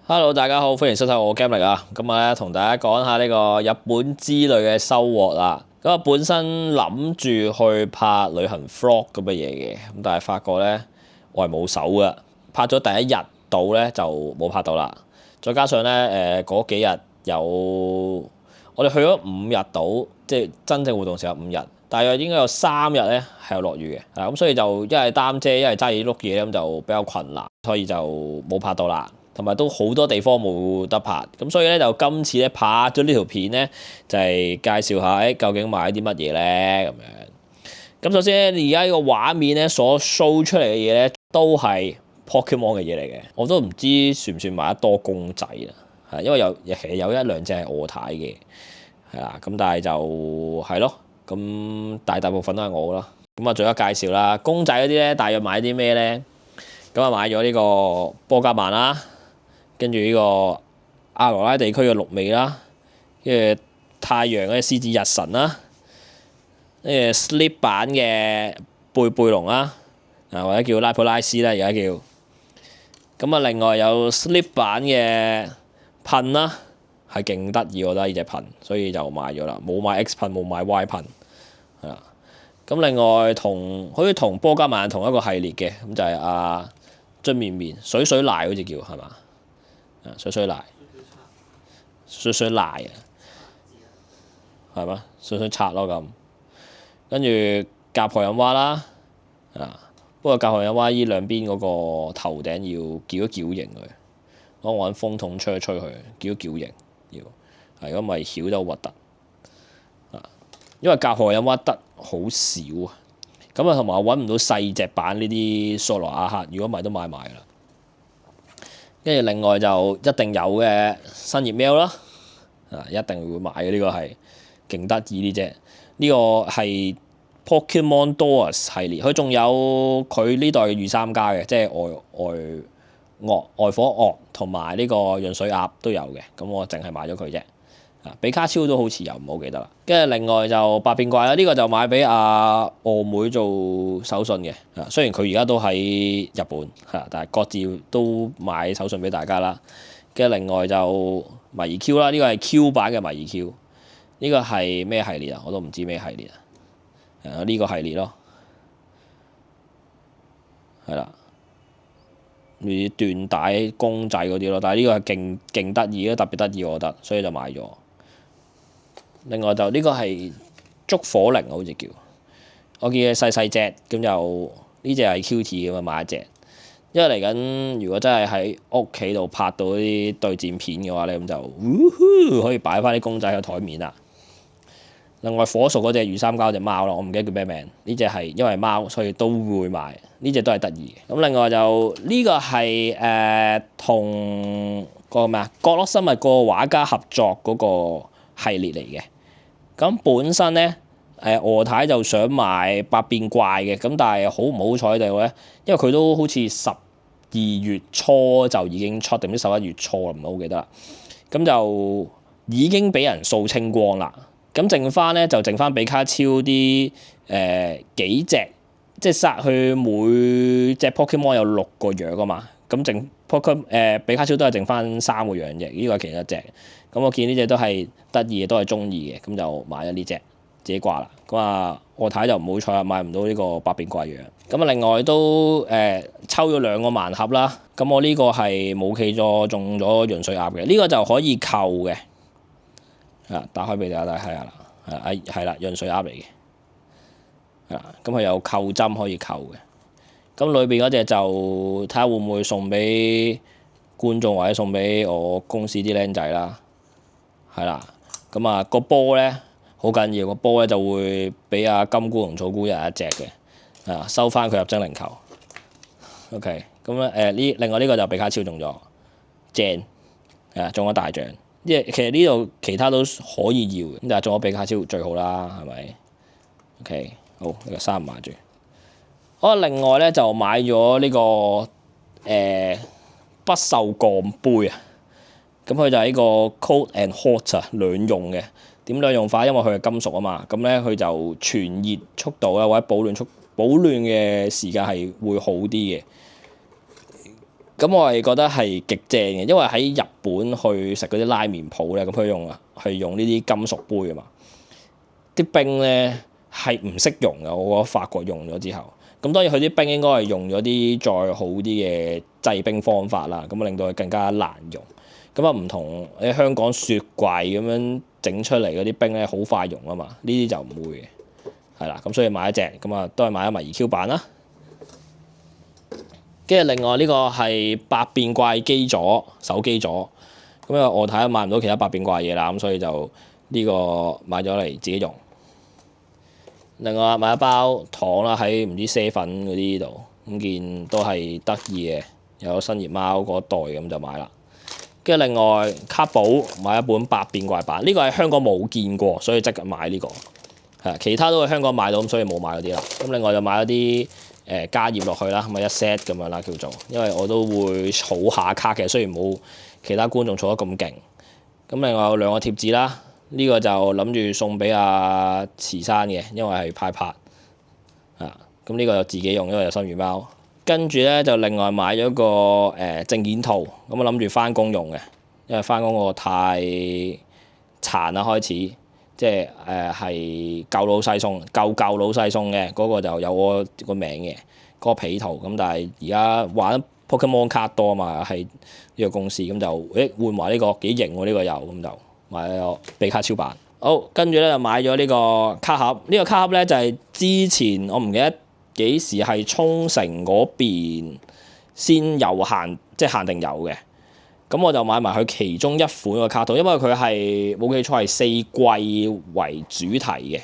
Hello，大家好，歡迎收睇我 Game 力啊！今日咧同大家講下呢個日本之旅嘅收穫啦。咁啊，本身諗住去拍旅行 vlog 咁嘅嘢嘅，咁但係發覺咧我係冇手㗎，拍咗第一日到咧就冇拍到啦。再加上咧嗰幾日有我哋去咗5日到，即係真正活動時候5日，大約應該有3日咧係有落雨嘅，咁所以就一係擔遮，一係揸住碌嘢咁就比較困難，所以就冇拍到啦。同埋都好多地方冇得拍，咁所以咧就今次咧拍咗呢條片咧，就係介紹下究竟買啲乜嘢咧咁樣。咁首先咧，而家呢個畫面咧所 show 出嚟嘅嘢咧，都係 Pokemon 嘅嘢嚟嘅。我都唔知算唔算買得多公仔啦，係因為其實有一兩隻係我睇嘅，係啦。咁但係就係咯，咁大部分都係我啦。咁啊，最後介紹啦，公仔嗰啲咧，大約買啲咩咧？咁啊，買咗呢個波加曼啦。跟住呢個亞羅拉地區嘅綠尾啦，跟住太陽嘅獅子日神啦，跟住 Sleep 版嘅貝龍啦，或者叫拉普拉斯啦，而家叫。咁啊，另外有 Sleep 版嘅噴啦，係勁得意，我覺得呢隻噴，所以就買咗啦。冇買 X 噴，冇買 Y 噴，係啦。咁另外好似同波加曼同一個系列嘅，咁就係樽綿綿水水瀨好似叫係嘛？水水瀨，水瀨啊，係嘛？水刷咯咁，跟住甲殼忍蛙啦，不過甲殼忍蛙依兩邊嗰個頭頂要矯一矯形佢，我揾風筒吹一吹佢，矯一矯形要，係如果咪曉得好核突，因為甲殼忍蛙得好少啊，咁啊同埋我揾唔到細隻版呢啲索羅亞克，如果唔係都買埋啦。跟住另外就一定有嘅新葉喵啦，一定會買嘅，呢個係勁得意呢隻，呢個係 Pokemon Doors 系列，佢仲有佢呢代嘅御三家嘅，即係外火鱷同埋呢個潤水鴨都有嘅，咁我淨係買咗佢啫。比卡超都好似有，唔好記得啦。跟住另外就百變怪啦，呢個就買俾我妹做手信嘅。雖然佢而家都喺日本，但係各自都買手信俾大家啦。跟住另外就迷 Q 啦，呢個係 Q 版嘅迷 Q。呢個係咩系列啊？我都唔知咩系列啊。呢個系列咯，係啦，你緞帶公仔嗰啲咯。但係呢個係勁得意，特別得意，我覺得，所以就買咗。另外就呢個係燭火靈，好似叫，我見佢細細隻，咁就呢隻係 QT 咁啊，買一隻。因為嚟緊如果真係喺屋企度拍到啲對戰片嘅話咧，咁就可以擺翻啲公仔喺台面啦。另外火屬嗰隻御三家隻貓咯，我唔記得叫咩名。呢隻係因為貓，所以都會買。呢隻都係得意嘅。咁另外就呢個係同個咩啊角落生物個畫家合作嗰個系列嚟嘅。咁本身咧，我太就想買百變怪嘅，咁但係好唔好彩地咧，因為佢都好似12月初就已經出，定唔知11月初啦，唔係好記得啦。咁就已經俾人掃清光啦。咁剩翻比卡超啲幾隻，即係殺佢每隻 Pokemon 有6個樣啊嘛。咁比卡超都係剩翻3個樣嘅，呢個係其中一隻。咁我見呢隻都係得意，都係中意嘅，咁就買咗呢隻自己掛啦。咁我睇就唔好彩啦，買唔到呢個百變怪樣。咁另外都抽咗2個盲盒啦。咁我呢個係冇企咗中咗潤水鴨嘅，呢個就可以扣嘅。打開俾大家睇下啦，係啦，潤水鴨嚟嘅。咁佢有扣針可以扣嘅。咁裏邊嗰隻就睇下會唔會送俾觀眾或者送俾我公司啲僆仔啦。係啦，咁個波咧好緊要，個波咧就會俾金菇同草菇有一隻嘅，收翻佢入精靈球。OK， 咁咧另外呢個就比卡超中咗，正中咗大獎。其實呢度其他都可以要嘅，咁但係中咗比卡超最好啦，係咪 ？OK， 好，呢個閂埋住。我另外咧就買咗呢個不鏽鋼杯啊。咁佢就係呢個 cold and hot 兩用嘅。點兩用法？因為佢係金屬啊嘛，咁咧佢就傳熱速度啊或者保暖嘅時間係會好啲嘅。咁我係覺得係極正嘅，因為喺日本去食嗰啲拉麵鋪咧，咁佢用呢啲金屬杯啊嘛，啲冰咧係唔識溶嘅。我覺得法國用咗之後，咁當然佢啲冰應該係用咗啲再好啲嘅製冰方法啦，咁令到佢更加難溶。咁啊唔同喺香港雪櫃咁樣整出嚟嗰啲冰咧，好快溶啊嘛，呢啲就唔會嘅，係啦。咁所以買一隻，咁啊都係買咗迷 Q 版啦。跟住另外呢個係百變怪機座手機座，咁因為我睇下買唔到其他百變怪嘢啦，咁所以就呢個買咗嚟自己用。另外買一包糖啦，喺唔知7嗰啲度，咁見都係得意嘅，有新葉貓嗰袋咁就買啦。跟住另外卡寶買一本百變怪版，呢個喺香港冇見過，所以即刻買呢個。係其他都喺香港買到，咁所以冇買嗰啲啦。咁另外就買咗啲加葉落去啦，咁啊一 set 咁樣啦叫做，因為我都會儲下卡嘅，雖然冇其他觀眾儲得咁勁。咁另外有2個貼紙啦，呢個就諗住送俾阿慈山嘅，因為係派拍啊。咁呢個就自己用，因為有新魚貓。跟住咧就另外買咗個證件套，咁我諗住翻工用嘅，因為翻工嗰個太殘啦開始。即係係舊老細送嘅嗰個就有我個名嘅嗰個皮圖，咁但係而家玩 Pokemon 卡多啊嘛，係呢個公司咁就換埋呢個幾型喎，呢個又咁就買咗比卡超版。好，跟住咧就買咗呢個卡盒，呢個卡盒咧就係之前我唔記得幾時係沖繩嗰邊先有限，即係限定有嘅。咁我就買埋佢其中一款嘅卡套，因為佢係冇記錯係4季為主題嘅，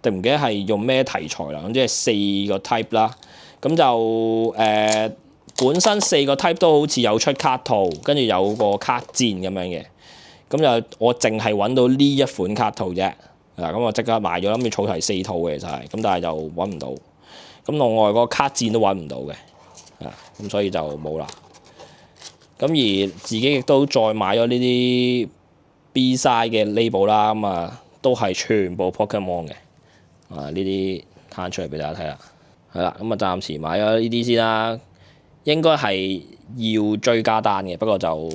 定唔記得係用咩題材啦？咁即係4個 type 啦。咁就本身4個 type 都好似有出卡套，跟住有個卡墊咁樣嘅。咁就我淨係揾到呢一款卡套啫。咁我即刻買咗，諗住儲齊4套嘅就係，咁但係就揾唔到。咁另外個卡墊都揾唔到嘅，咁所以就冇啦。咁而自己亦都再買咗呢啲 B size 嘅 label 啦，咁啊都係全部 Pokemon 嘅，呢啲攤出嚟俾大家睇啦，係啦，咁啊暫時買咗呢啲先啦，應該係要追加單嘅，不過就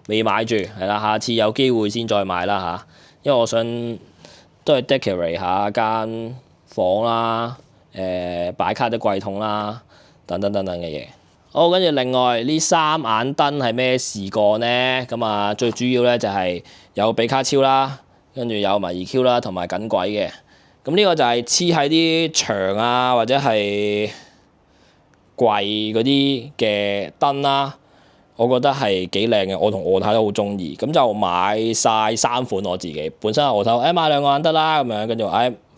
未買住，係啦，下次有機會先再買啦嚇，因為我想都係 decorate 下間房啦，擺卡啲櫃桶啦，等等嘅嘢。好，跟住另外呢3眼燈係咩事幹呢？咁啊，最主要咧就係有比卡超啦，跟住有迷 Q 啦，同埋緊鬼嘅。咁呢個就係黐喺啲牆啊，或者係櫃嗰啲嘅燈啦。我覺得係幾靚嘅，我同我太都好中意。咁就買晒3款我自己。本身我睇買2個眼燈啦，咁樣跟住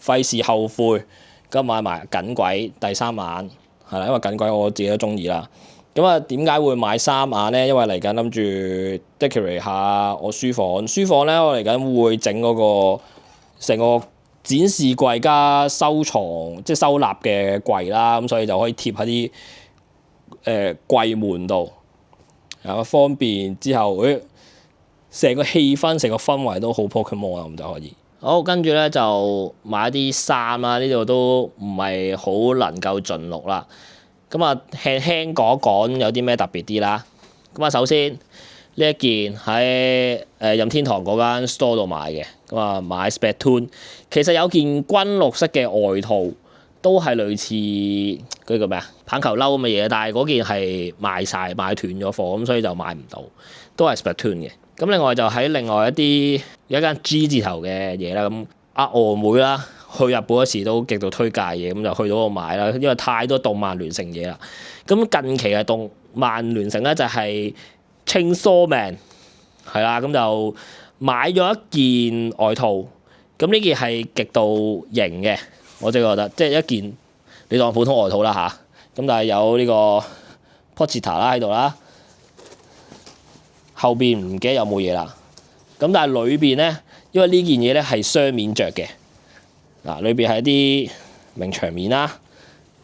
費事後悔，咁買埋緊鬼第3眼。係啦，因為緊鬼我自己都中意啦。咁啊，點解會買3眼咧？因為嚟緊諗住 decorate 下我書房。書房咧，我嚟緊會整嗰個成個展示櫃加收藏，即係收納嘅櫃啦。咁所以就可以貼喺啲櫃門度，方便之後成個氣氛、成個氛圍都好 Pokemon 啊，咁就可以。好，跟住咧就買一啲衫啦，呢度都唔係好能夠盡錄啦。咁啊，輕輕講有啲咩特別啲啦。咁啊，首先呢一件喺任天堂嗰間 store 度買嘅，咁啊買 Splatoon，其實有件軍綠色嘅外套，都係類似嗰啲叫咩啊棒球褸咁嘅嘢，但係嗰件係賣斷咗貨，咁所以就買唔到，都係 Splatoon 嘅。咁另外就喺另外有一間 G 字頭嘅嘢啦，咁我妹啦去日本嗰時都極度推介嘢，咁就去到嗰度買啦，因為太多動漫聯乘嘢啦。咁近期嘅動漫聯乘咧就係 Chainsaw Man， 係啦，咁就買咗一件外套，咁呢件係極度型嘅，我真係覺得，即係一件你當普通外套啦嚇，咁但係有呢個 Pochita 啦喺度啦。後邊唔記得有冇嘢啦，咁但係裏邊咧，因為呢件嘢咧係雙面着嘅，裏邊係一啲名場面啦，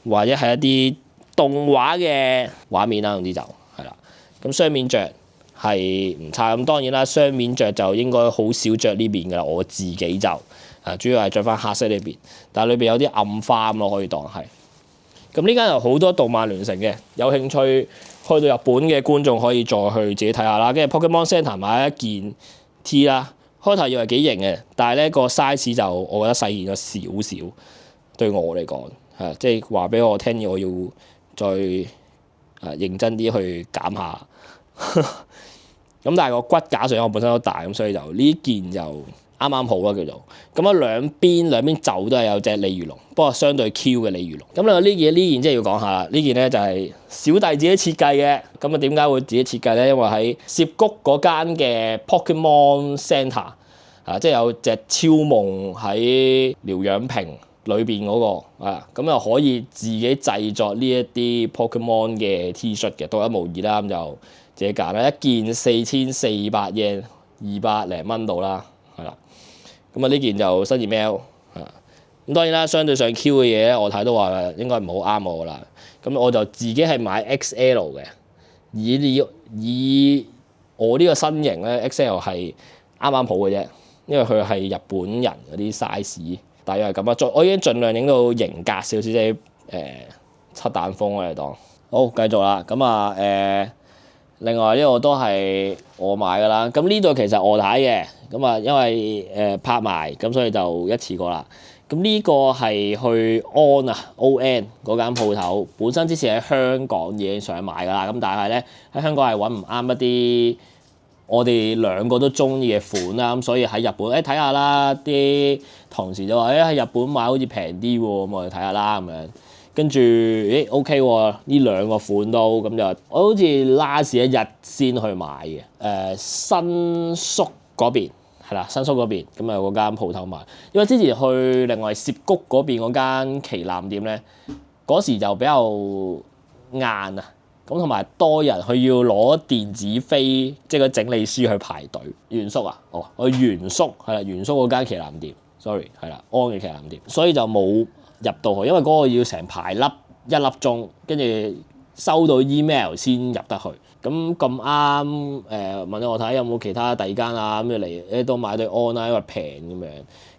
或者係一啲動畫嘅畫面啦，總之就係啦。咁雙面着係唔差，咁當然啦，雙面着就應該好少着呢邊噶啦，我自己就主要係着翻黑色呢邊，但係裏邊有啲暗花咁咯，可以當係。咁呢間有好多動漫聯乘嘅，有興趣去到日本嘅觀眾可以再去自己睇下啦。跟住 Pokemon Center 買一件 T 啦，開頭以為幾型嘅，但係咧個 size 就我覺得細件咗少少，對我嚟講係即係話俾我聽，我要再認真啲去減下。咁但係個骨架上我本身都大，咁所以就呢件就啱啱好啦叫做。咁啊兩邊袖都係有隻鯉魚龍，不過相對 Q 嘅鯉魚龍。咁另外呢件即係要講下啦，呢件咧就係小弟自己設計嘅。咁啊點解會自己設計咧？因為喺涉谷嗰間嘅 Pokemon Center 即係有隻超夢喺療養瓶裏邊嗰個咁又可以自己製作呢一啲 Pokemon 嘅 T 恤嘅，獨一無二啦。咁就自己揀啦，一件4400 yen 200零蚊度啦，係啦。咁啊呢件就新熱喵咁當然啦，相對上 Q 嘅嘢咧，我睇都話應該唔好啱我啦。咁我就自己係買 XL 嘅，以我呢個身形咧 XL 係啱啱好嘅啫，因為佢係日本人嗰啲 size，大約係咁啊。我已經盡量影到型格少少即七蛋風我哋當。好，繼續啦。咁另外呢個都係我買㗎啦。咁呢度其實我睇嘅，咁因為拍埋，咁所以就一次過啦。咁呢個係去ON嗰間鋪頭，本身之前喺香港已經想買㗎啦。咁但係咧喺香港係揾唔啱一啲我哋兩個都中意嘅款啦。咁所以喺日本睇下啦，啲同事就話喺日本買好似平啲喎，咁我哋睇下啦咁樣。跟住OK 喎，呢兩個款都咁就我好似 last 一日先去買嘅。新宿嗰邊係啦，新宿嗰邊咁有嗰間鋪頭買，因為之前去另外涉谷嗰邊嗰間旗艦店咧，嗰時就比較晏啊，咁同埋多人，佢要攞電子飛，即係個整理師去排隊。原宿我原宿係啦，原宿嗰間旗艦店 ，sorry 係啦，安嘅旗艦店，所以就冇入到去，因為嗰個要成排一粒鐘，跟住收到 email 先入得去。咁啱問我睇有冇其他第二間啊，咁就嚟都買對 on 啦，因為平咁樣。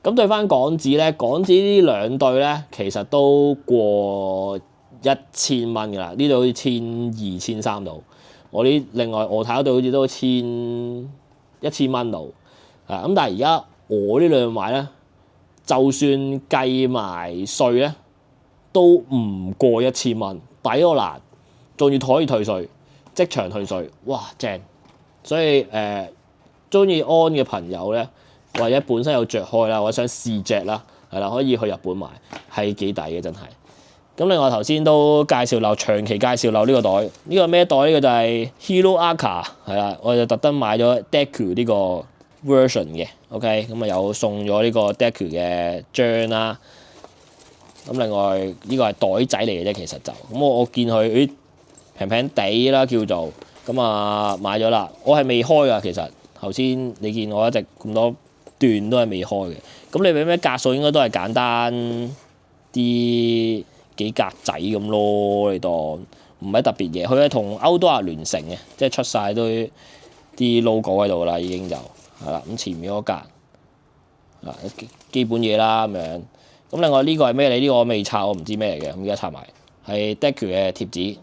咁對翻港紙咧，港紙呢兩對咧其實都過1000蚊㗎啦，呢度好似1200、1300度。另外我睇嗰對好似都1000蚊度。咁但係而家我呢兩買咧，就算計埋稅咧，都唔過1000蚊，抵我難，仲要可以退稅，即場退稅，哇正！所以中意 on 嘅朋友咧，或者本身有着開啦，或者想試隻啦，係啦，可以去日本買，係幾抵嘅真係。咁另外頭先都介紹漏，長期介紹漏呢個袋，呢個咩袋？呢個就係 Hero Aka 係啦，我就特登買咗 Deku 呢個 version 嘅 ，OK，咁有送咗呢個 Deku 嘅章啦。咁另外呢個係袋仔嚟嘅啫，其實就咁我見佢平平地啦叫做，咁買咗啦。我係未開㗎，其實頭先你見我一直咁多段都係未開嘅。咁你俾咩格數應該都係簡單啲幾格仔咁咯，你當唔係特別嘢。佢係同歐多亞聯乘嘅，即係出晒都啲 logo 喺度啦，已經就係啦。咁前面嗰格基本嘢啦咁樣。咁另外呢個係咩嚟？呢個我未拆，我唔知咩嚟嘅。咁而家拆埋係 Deku 嘅貼紙，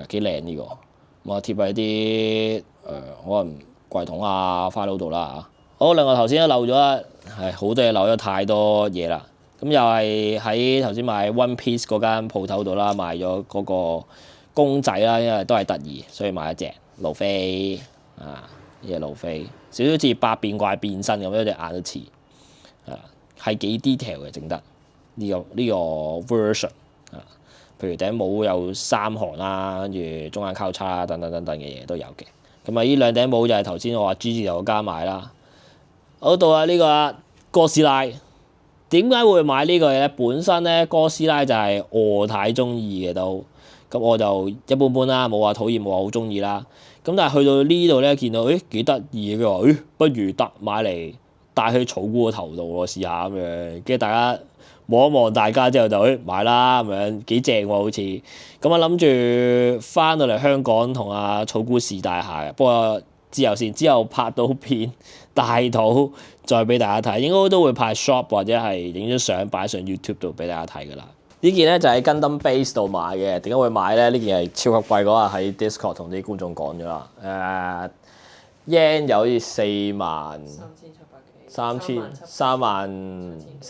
幾靚呢個。咁啊貼喺啲可能櫃桶啊、花佬度啦嚇。好，另外頭先都漏咗啦，係好多嘢漏咗太多嘢啦。咁又係喺頭先買 One Piece 嗰間鋪頭度啦，買咗嗰個公仔啦，因為都係得意，所以買一隻路飛呢隻路飛，少少似百變怪變身咁，一隻眼都似係幾 detail 嘅整得呢個 version 譬如頂帽有3行啦，跟住中間交叉等等嘅嘢都有嘅。咁呢兩頂帽就係頭先我話 G 字頭加買啦。好到呢個哥斯拉，點解會買呢個嘢咧？本身咧哥斯拉就係我太中意嘅都，咁我就一般般啦，冇話討厭，冇話好中意啦。咁但係去到呢度咧，見到幾得意嘅，佢話不如買嚟帶去草菇個頭度喎，試下咁樣。跟住大家望一望大家之後就買啦咁樣，幾正喎好似。咁我諗住翻到嚟香港同阿草菇試戴下嘅，不過之後拍到片大肚再俾大家睇，應該都會拍 shop 或者係影咗相擺上 YouTube 度俾大家睇㗎啦。呢件咧就喺 Gundam Base 度買嘅。點解會買咧？呢件係超級貴，嗰日喺 Discord 同啲觀眾講咗啦。yen 就好似4萬4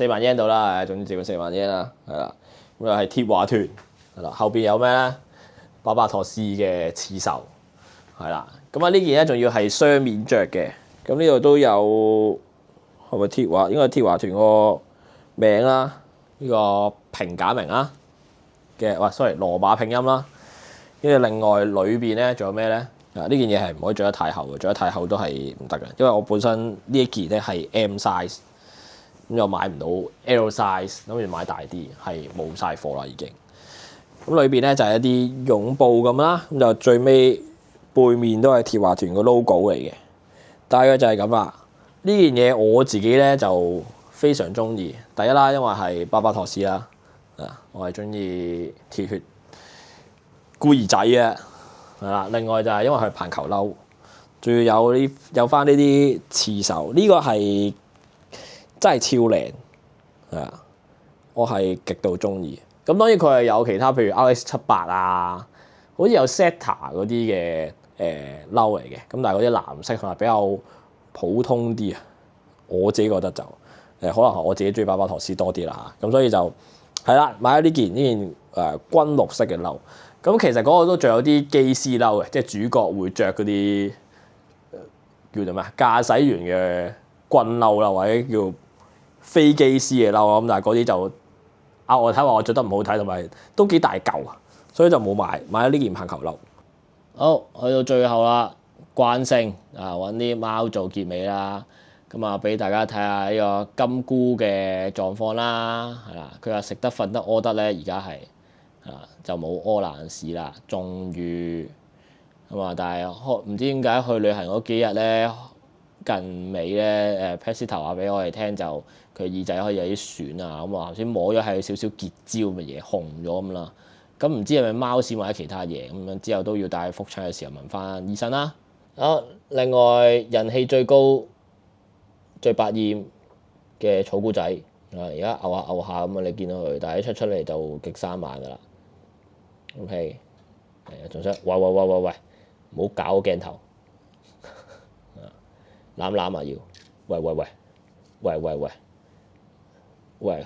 萬 yen 到啦，總之照4萬 yen 啦，係啦。咁又係鐵華團，係啦。後邊有咩咧？巴巴托斯嘅刺繡，係啦。咁啊呢件咧仲要係雙面着嘅。咁呢度都有係咪鐵華？應該係鐵華團個名啦。呢個平假名啦嘅，喂，sorry，羅馬拼音啦。跟住另外裏邊咧仲有咩咧？啊，呢件嘢係唔可以着得太厚嘅，着得太厚都係唔得嘅。因為我本身呢一件咧係 M size，咁又買唔到 L size，諗住買大啲，係冇晒貨啦已經。咁裏邊咧就係一啲絨布咁啦，咁就最尾背面都係鐵華團個 logo 嚟嘅，大概就係咁啦。呢件嘢我自己咧就非常中意。第一啦，因為係巴巴托斯啦，我係中意鐵血孤兒仔嘅，係啦。另外就係因為佢係棒球褸，仲要有翻呢啲刺繡，呢個係真係超靚，係啊，我係極度中意。咁當然佢係有其他，譬如 RX78啊，好似有 Zeta 嗰啲嘅褸嚟嘅，咁但係嗰啲藍色係比較普通啲啊。我自己覺得就可能係我自己中意巴巴托斯多啲啦嚇，咁所以就係啦，買咗呢件軍綠色嘅褸。咁其實嗰個都仲有啲機師褸嘅，即係主角會着嗰啲叫做咩駕駛員嘅軍褸啦，或者叫飛機師嘅褸啊。咁但係嗰啲就我睇話我着得唔好睇，同埋都幾大嚿啊，所以就冇買咗呢件棒球褸。好，去到最後啦，慣性揾啲貓做結尾啦。咁啊，俾大家睇下呢個金菇嘅狀況啦，係啦。佢話食得瞓得屙得咧，而家係就冇屙爛屎啦，終於咁啊！但係唔知點解去旅行嗰幾日咧，近尾咧Pastor 話俾我哋聽，就佢耳仔可以有啲損啊。咁啊頭先摸咗係有少少結焦嘅嘢，紅咗咁啦。咁唔知係咪貓屎或者其他嘢咁樣，之後都要帶去復診嘅時候問翻醫生啦。另外人氣最高，最百厭嘅草菇仔而家嘔下嘔下咁啊！你見到佢，但係一出嚟就極生猛噶啦。OK，仲想喂，唔好搞個鏡頭，攬啊要，喂，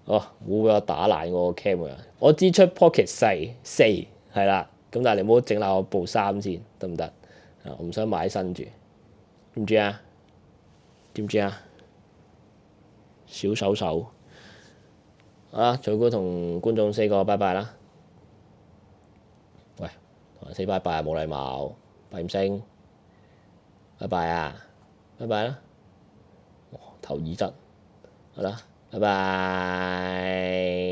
哦，唔好俾我打爛我個 cam 啊！我支出 pocket 4係啦，咁但係你唔好整爛我部衫先，得唔得？我唔想買新住。知唔知啊？小手手草菇同觀眾say個拜拜啦。喂，同人 say 拜拜冇禮貌，拜唔聲，拜拜啊，拜拜啦。頭耳質，好啦，拜拜。